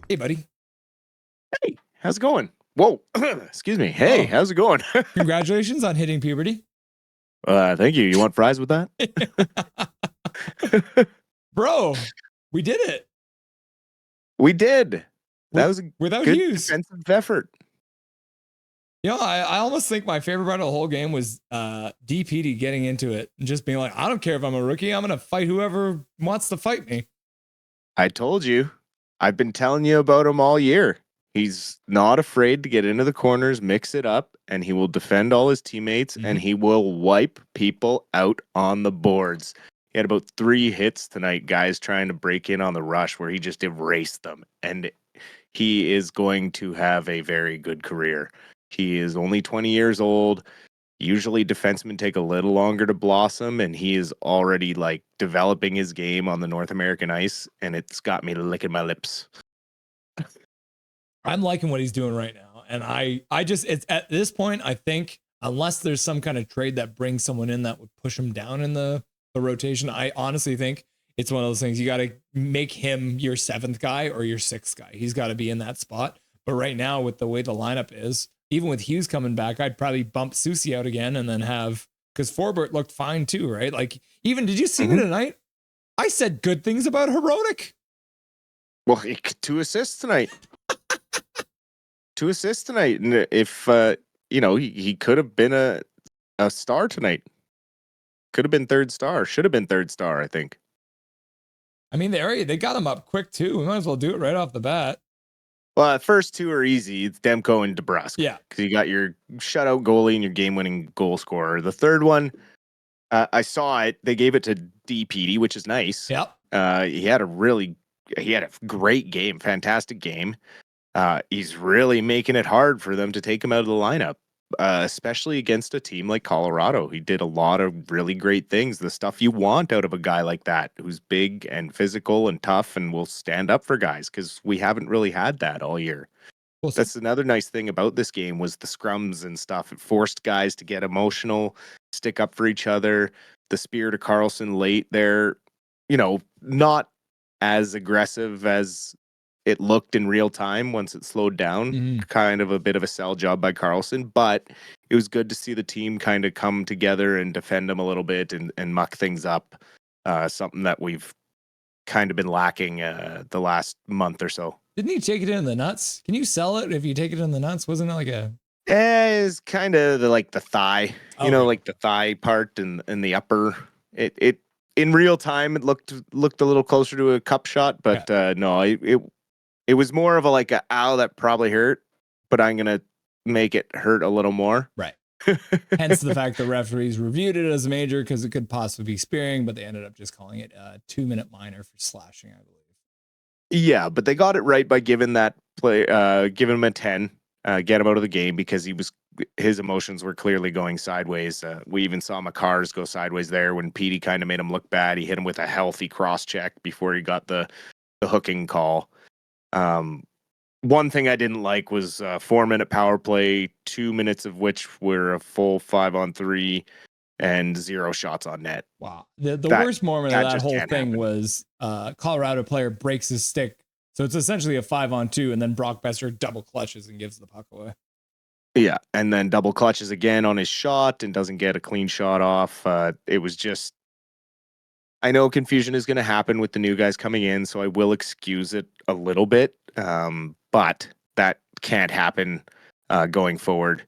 Hey, buddy. Hey, how's it going? Whoa, excuse me. Hey, how's it going? Congratulations on hitting puberty. Thank you. You want fries with that? Bro, we did it. We did. That was a without good Hughes. defensive effort. You know, I almost think my favorite part of the whole game was D-Petey getting into it and just being like, I don't care if I'm a rookie. I'm going to fight whoever wants to fight me. I told you. I've been telling you about him all year. He's not afraid to get into the corners, mix it up, and he will defend all his teammates, and he will wipe people out on the boards. He had about 3 hits tonight, guys trying to break in on the rush where he just erased them. And he is going to have a very good career. He is only 20 years old. Usually defensemen take a little longer to blossom, and he is already like developing his game on the North American ice, and it's got me licking my lips. I'm liking what he's doing right now. And I just, it's at this point, I think, unless there's some kind of trade that brings someone in that would push him down in the rotation, I honestly think it's one of those things you got to make him your 7th guy or your 6th guy. He's got to be in that spot. But right now, with the way the lineup is, even with Hughes coming back, I'd probably bump Susie out again and then have, because Forbert looked fine too, right? Like, even, did you see me tonight? I said good things about Heroic. Well, 2 assists tonight. 2 assists tonight. And if, he could have been a star tonight. Could have been 3rd star. Should have been 3rd star, I think. I mean, they got him up quick too. We might as well do it right off the bat. Well, the first 2 are easy. It's Demko and DeBrusque. Yeah. Because you got your shutout goalie and your game-winning goal scorer. The third one, I saw it. They gave it to D-Petey, which is nice. Yep. He had a great game, fantastic game. He's really making it hard for them to take him out of the lineup, especially against a team like Colorado. He did a lot of really great things, the stuff you want out of a guy like that, who's big and physical and tough and will stand up for guys, because we haven't really had that all year. Well, that's another nice thing about this game was the scrums and stuff. It forced guys to get emotional, stick up for each other. The spear to Carlson late there, not as aggressive as it looked in real time once it slowed down. Kind of a bit of a sell job by Carlson, but it was good to see the team kind of come together and defend him a little bit and muck things up. Something that we've kind of been lacking the last month or so. Didn't he take it in the nuts? Can you sell it if you take it in the nuts? Wasn't it like a... It's kind of the thigh, like the thigh part and the upper. It in real time it looked a little closer to a cup shot, but no, it was more of a ow, that probably hurt, but I'm gonna make it hurt a little more. Right. Hence the fact the referees reviewed it as a major because it could possibly be spearing, but they ended up just calling it a 2-minute minor for slashing, I believe. Yeah, but they got it right by giving that play, giving him a 10, get him out of the game, because his emotions were clearly going sideways. We even saw Makar's go sideways there when Petey kind of made him look bad. He hit him with a healthy cross check before he got the hooking call. One thing I didn't like was 4-minute power play, 2 minutes of which were a full 5-on-3 and 0 shots on net. Wow. The worst moment of that whole thing was Colorado player breaks his stick. So it's essentially a 5-on-2, and then Brock Besser double clutches and gives the puck away. Yeah, and then double clutches again on his shot and doesn't get a clean shot off. It was just... I know confusion is going to happen with the new guys coming in, so I will excuse it a little bit. But that can't happen going forward.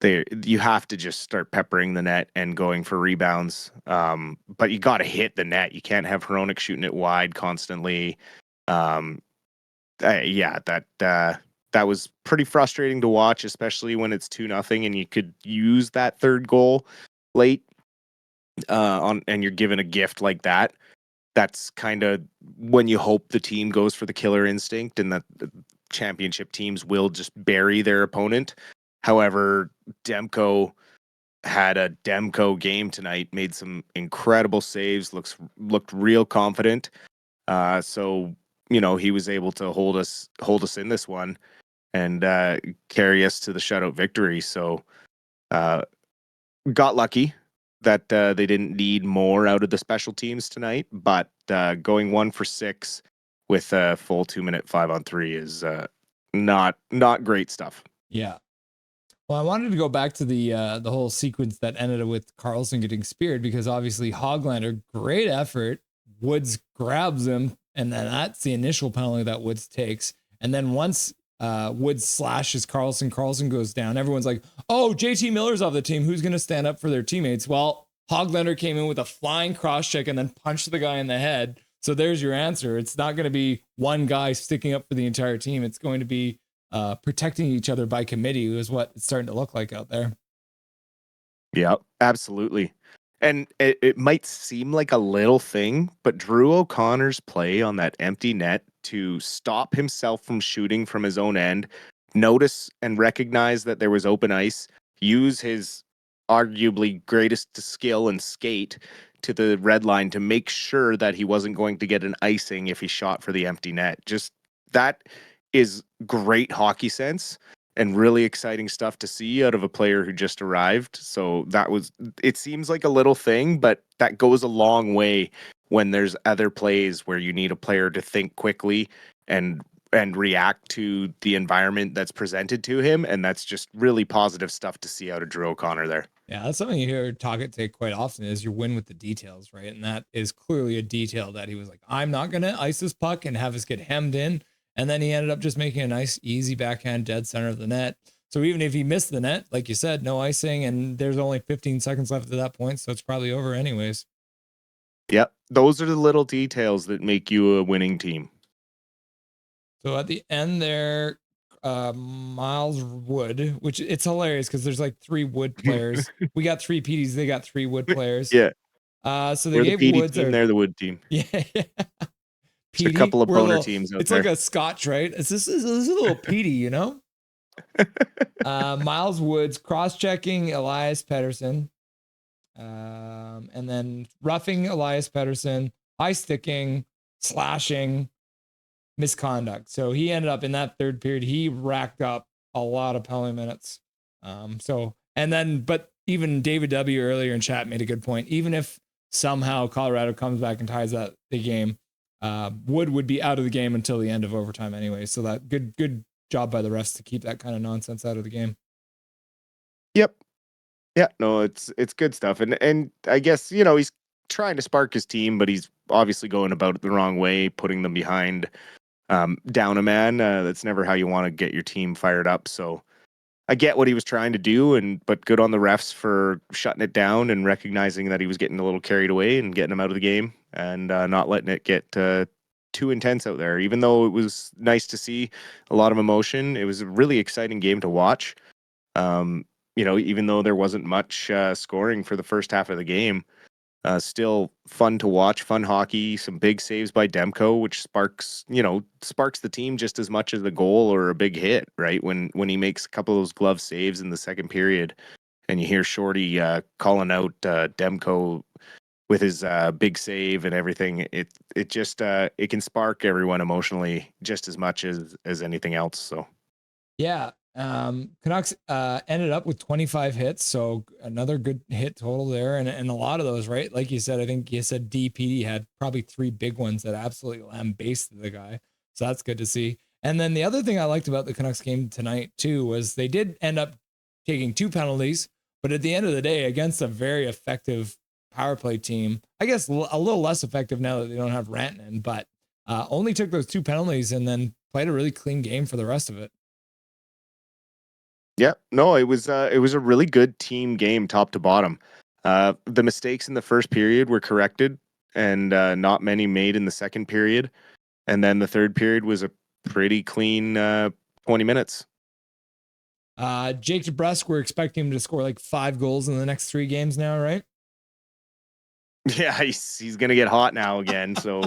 You have to just start peppering the net and going for rebounds. But you got to hit the net. You can't have Hronik shooting it wide constantly. That was pretty frustrating to watch, especially when it's 2-0 and you could use that third goal late. And you're given a gift like that. That's kind of when you hope the team goes for the killer instinct and that the championship teams will just bury their opponent. However, Demko had a Demko game tonight, made some incredible saves, looked real confident. So he was able to hold us in this one and carry us to the shutout victory. So got lucky that they didn't need more out of the special teams tonight, but going 1 for 6 with a full 2-minute 5-on-3 is not great stuff. Yeah. Well, I wanted to go back to the whole sequence that ended with Karlsson getting speared, because obviously Hoglander, great effort. Woods grabs him, and then that's the initial penalty that Woods takes. And then once Woods slashes Karlsson goes down. Everyone's like, oh, JT Miller's off the team. Who's going to stand up for their teammates? Well, Hoglander came in with a flying cross check and then punched the guy in the head. So there's your answer. It's not going to be one guy sticking up for the entire team. It's going to be protecting each other by committee, is what it's starting to look like out there. Yeah, absolutely. And it might seem like a little thing, but Drew O'Connor's play on that empty net to stop himself from shooting from his own end, notice and recognize that there was open ice, use his arguably greatest skill and skate to the red line to make sure that he wasn't going to get an icing if he shot for the empty net. Just that is great hockey sense and really exciting stuff to see out of a player who just arrived. So it seems like a little thing, but that goes a long way when there's other plays where you need a player to think quickly and react to the environment that's presented to him. And that's just really positive stuff to see out of Drew O'Connor there. Yeah, that's something you hear Tocchet say quite often, is you win with the details, right? And that is clearly a detail that he was like, I'm not going to ice this puck and have us get hemmed in. And then he ended up just making a nice, easy backhand dead center of the net. So even if he missed the net, like you said, no icing, and there's only 15 seconds left at that point, so it's probably over anyways. Yep, those are the little details that make you a winning team. So at the end there, Miles Wood, which it's hilarious because there's like 3 Wood players. We got 3 PDs, they got 3 Wood players. Yeah. So they We're gave the PD Woods team, they're the Wood team. Yeah. It's a couple of boner teams out it's there. Like a Scotch, right? This is a little PD, you know? Miles Woods cross-checking Elias Pettersson. And then roughing Elias Pettersson, high sticking, slashing, misconduct. So he ended up in that third period, he racked up a lot of penalty minutes. But even David W. earlier in chat made a good point. Even if somehow Colorado comes back and ties the game, Wood would be out of the game until the end of overtime anyway. So that good job by the refs to keep that kind of nonsense out of the game. Yep. Yeah, no, it's good stuff. And I guess, he's trying to spark his team, but he's obviously going about it the wrong way, putting them behind down a man. That's never how you want to get your team fired up. So I get what he was trying to do, but good on the refs for shutting it down and recognizing that he was getting a little carried away and getting him out of the game and not letting it get too intense out there. Even though it was nice to see a lot of emotion, it was a really exciting game to watch. Even though there wasn't much scoring for the first half of the game, still fun to watch, fun hockey, some big saves by Demko, which sparks the team just as much as a goal or a big hit, right? When he makes a couple of those glove saves in the second period and you hear Shorty calling out Demko with his big save and everything, it just it can spark everyone emotionally just as much as anything else. So yeah. Canucks ended up with 25 hits, so another good hit total there, and a lot of those, right? Like you said, I think you said D-Petey had probably 3 big ones that absolutely lambasted the guy, so that's good to see. And then the other thing I liked about the Canucks game tonight too was they did end up taking 2 penalties, but at the end of the day, against a very effective power play team, I guess a little less effective now that they don't have Rantanen, but only took those 2 penalties and then played a really clean game for the rest of it. Yeah, no, it was a really good team game, top to bottom. The mistakes in the first period were corrected, and not many made in the second period. And then the third period was a pretty clean 20 minutes. Jake DeBrusk, we're expecting him to score like 5 goals in the next 3 games now, right? Yeah, he's gonna get hot now again. So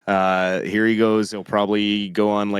here he goes. He'll probably go on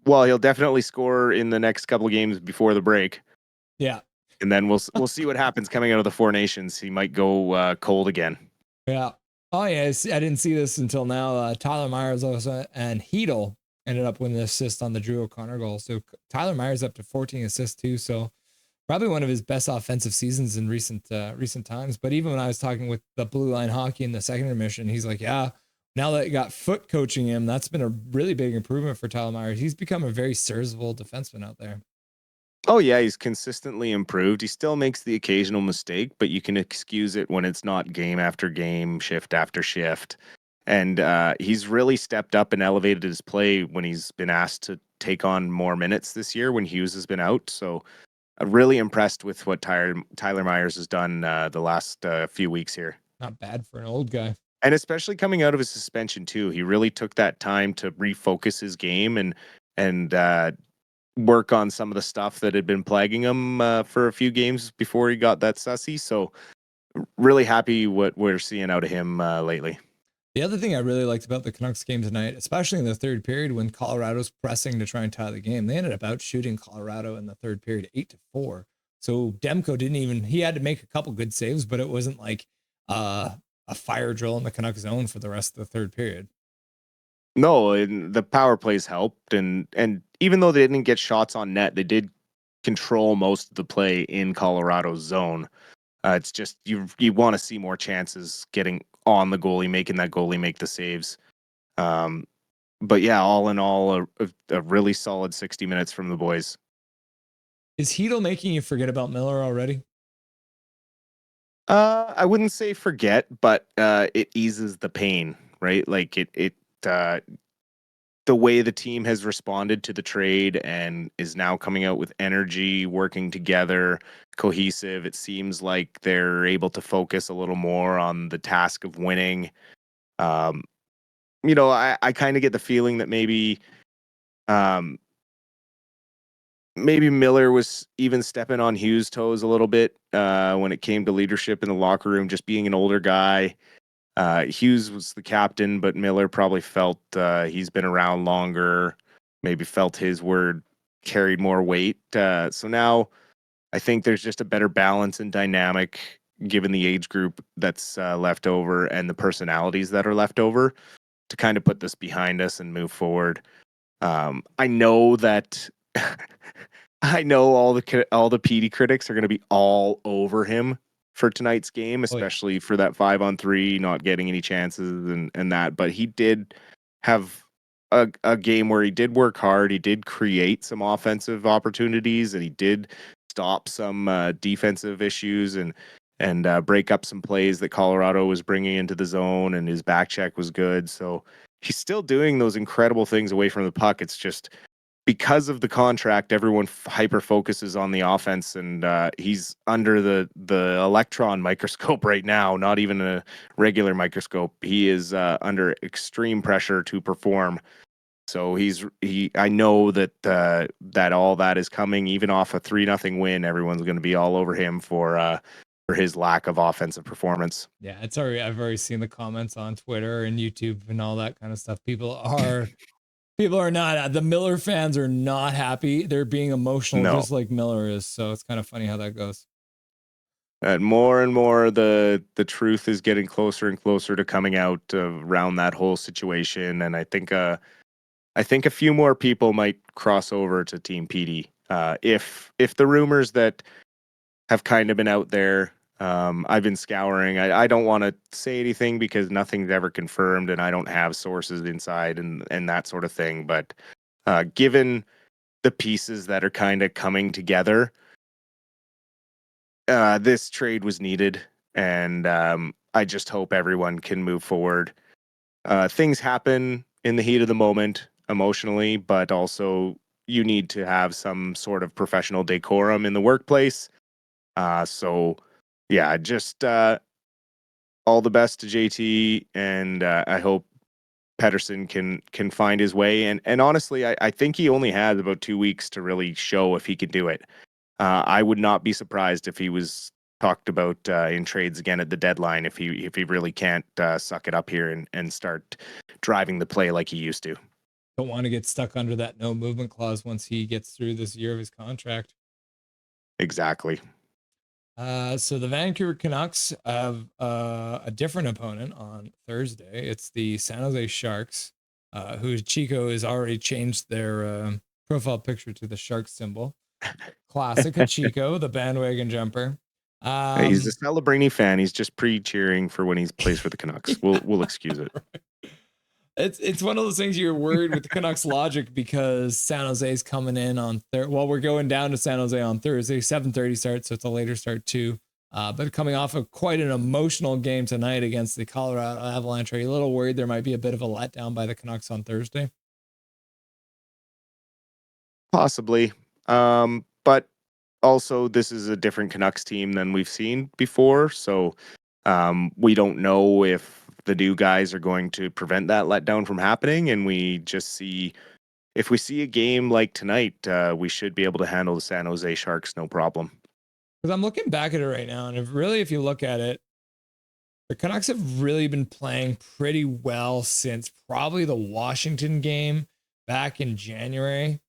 he'll definitely score in the next couple of games before the break. Yeah. And then we'll see what happens coming out of the 4 Nations. He might go cold again. Yeah. Oh yeah, I didn't see this until now. Tyler Myers also and Hedel ended up with an assist on the Drew O'Connor goal. So Tyler Myers up to 14 assists too. So probably one of his best offensive seasons in recent times. But even when I was talking with the Blue Line Hockey in the second intermission, he's like, yeah, now that you got Foot coaching him, that's been a really big improvement for Tyler Myers. He's become a very serviceable defenseman out there. Oh yeah, he's consistently improved. He still makes the occasional mistake, but you can excuse it when it's not game after game, shift after shift. And he's really stepped up and elevated his play when he's been asked to take on more minutes this year when Hughes has been out. So I'm really impressed with what Tyler Myers has done the last few weeks here. Not bad for an old guy. And especially coming out of his suspension too, he really took that time to refocus his game and work on some of the stuff that had been plaguing him for a few games before he got that sussy. So really happy what we're seeing out of him lately. The other thing I really liked about the Canucks game tonight, especially in the third period when Colorado's pressing to try and tie the game, they ended up out shooting Colorado in the third period 8-4. So Demko he had to make a couple good saves, but it wasn't like a fire drill in the Canucks zone for the rest of the third period. No, and the power plays helped, and even though they didn't get shots on net, they did control most of the play in Colorado's zone. It's just you want to see more chances getting on the goalie, making that goalie make the saves. But yeah, all in all, a really solid 60 minutes from the boys. Is Hedl making you forget about Miller already? I wouldn't say forget, but it eases the pain, right? Like the way the team has responded to the trade and is now coming out with energy, working together, cohesive. It seems like they're able to focus a little more on the task of winning. I kind of get the feeling that maybe Miller was even stepping on Hughes' toes a little bit when it came to leadership in the locker room, just being an older guy. Hughes was the captain, but Miller probably felt he's been around longer, maybe felt his word carried more weight. So now I think there's just a better balance and dynamic given the age group that's left over and the personalities that are left over to kind of put this behind us and move forward. I know that I know all the PD critics are going to be all over him for tonight's game, especially for that 5-on-3, not getting any chances and that. But he did have a game where he did work hard. He did create some offensive opportunities, and he did stop some defensive issues and break up some plays that Colorado was bringing into the zone. And his back check was good. So he's still doing those incredible things away from the puck. It's just because of the contract, everyone hyper focuses on the offense, and he's under the electron microscope right now, not even a regular microscope. He is under extreme pressure to perform. So I know that that all that is coming, even off a 3-0 win. Everyone's going to be all over him for his lack of offensive performance. Yeah, I've already seen the comments on Twitter and YouTube and all that kind of stuff. People are not, the Miller fans are not happy. They're being emotional just like Miller is. So it's kind of funny how that goes. And more, the truth is getting closer and closer to coming out around that whole situation. And I think a few more people might cross over to Team PD. If the rumors that have kind of been out there, I've been scouring. I don't want to say anything because nothing's ever confirmed, and I don't have sources inside and that sort of thing. But given the pieces that are kind of coming together, this trade was needed, and I just hope everyone can move forward. Things happen in the heat of the moment emotionally, but also you need to have some sort of professional decorum in the workplace. So yeah, just all the best to JT, and I hope Pettersson can find his way. And honestly, I think he only has about 2 weeks to really show if he can do it. I would not be surprised if he was talked about in trades again at the deadline if he really can't suck it up here and start driving the play like he used to. Don't want to get stuck under that no movement clause once he gets through this year of his contract. Exactly. So the Vancouver Canucks have a different opponent on Thursday. It's the San Jose Sharks, whose Chico has already changed their profile picture to the shark symbol. Classic of Chico, the bandwagon jumper. He's a Celebrini fan. He's just pre-cheering for when he plays for the Canucks. We'll excuse it. It's one of those things you're worried with the Canucks logic because San Jose's coming in on well, we're going down to San Jose on Thursday, 7:30 start, so it's a later start too. But coming off of quite an emotional game tonight against the Colorado Avalanche, are you a little worried there might be a bit of a letdown by the Canucks on Thursday? Possibly. But also this is a different Canucks team than we've seen before, so we don't know if the new guys are going to prevent that letdown from happening, and we just see if we see a game like tonight, we should be able to handle the San Jose Sharks no problem. Because I'm looking back at it right now, and if you look at it, the Canucks have really been playing pretty well since probably the Washington game back in January.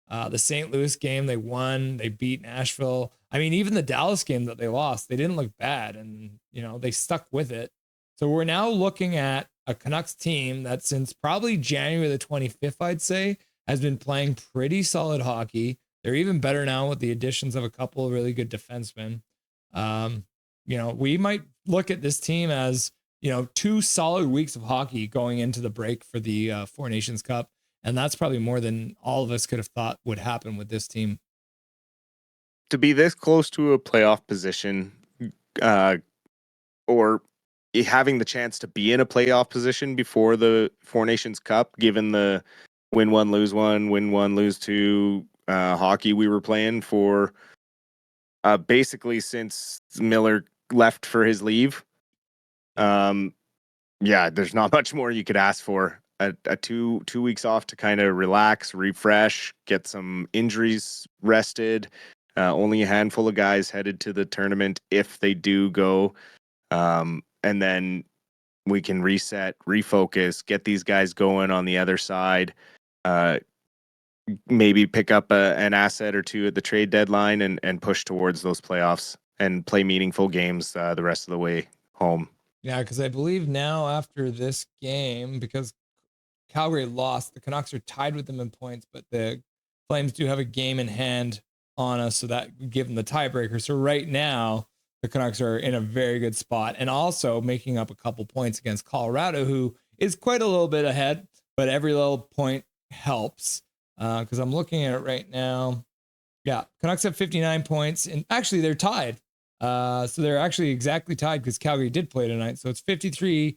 The St. Louis game, they won. They beat Nashville. I mean, even the Dallas game that they lost, they didn't look bad, and they stuck with it. So we're now looking at a Canucks team that since probably January the 25th, I'd say, has been playing pretty solid hockey. They're even better now with the additions of a couple of really good defensemen. We might look at this team as 2 solid weeks of hockey going into the break for the Four Nations Cup. And that's probably more than all of us could have thought would happen with this team. To be this close to a playoff position, or having the chance to be in a playoff position before the Four Nations Cup, given the win one, lose one, win one, lose two hockey we were playing for basically since Miller left for his leave. Yeah, there's not much more you could ask for. A 2 weeks off to kind of relax, refresh, get some injuries rested. Only a handful of guys headed to the tournament if they do go. And then we can reset, refocus, get these guys going on the other side. Maybe pick up an asset or two at the trade deadline and push towards those playoffs and play meaningful games the rest of the way home. Yeah, because I believe now after this game, because Calgary lost, the Canucks are tied with them in points, but the Flames do have a game in hand on us, so that would give them the tiebreaker. So right now, the Canucks are in a very good spot and also making up a couple points against Colorado, who is quite a little bit ahead, but every little point helps. Because I'm looking at it right now. Yeah, Canucks have 59 points, and actually they're tied. So they're actually exactly tied because Calgary did play tonight. So it's 53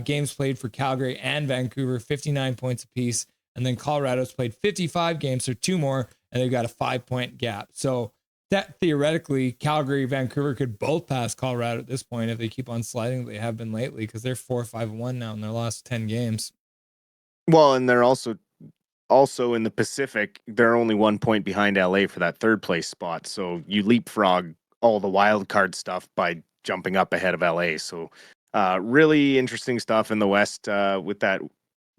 games played for Calgary and Vancouver, 59 points apiece. And then Colorado's played 55 games, so 2 more, and they've got a 5-point gap. So that theoretically, Calgary, Vancouver could both pass Colorado at this point if they keep on sliding. They have been lately because they're 4-5-1 now in their last 10 games. Well, and they're also in the Pacific. They're only 1 point behind LA for that 3rd place spot. So you leapfrog all the wild card stuff by jumping up ahead of LA. So really interesting stuff in the West with that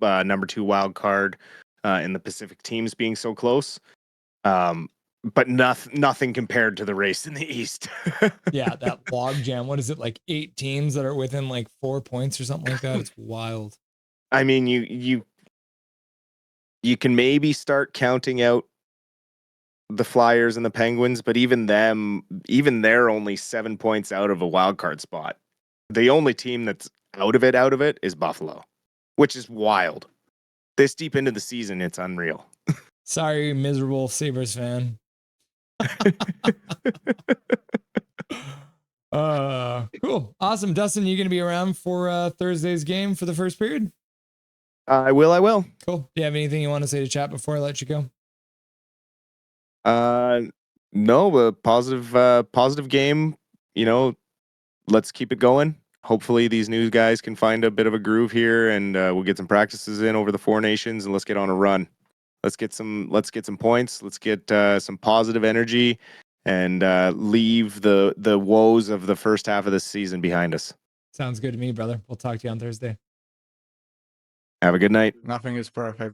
number 2 wild card in the Pacific teams being so close. But nothing compared to the race in the East. Yeah, that log jam. What is it, like 8 teams that are within like 4 points or something like that? It's wild. I mean, you can maybe start counting out the Flyers and the Penguins, but even they're only 7 points out of a wild card spot. The only team that's out of it is Buffalo, which is wild. This deep into the season, it's unreal. Sorry, miserable Sabres fan. Cool. Awesome. Dustin, you going to be around for Thursday's game for the first period? I will. Cool. Do you have anything you want to say to chat before I let you go? No, a positive game. Let's keep it going. Hopefully these new guys can find a bit of a groove here, and we'll get some practices in over the Four Nations, and let's get on a run. Let's get some points. Let's get some positive energy, and leave the woes of the first half of the season behind us. Sounds good to me, brother. We'll talk to you on Thursday. Have a good night. Nothing is perfect.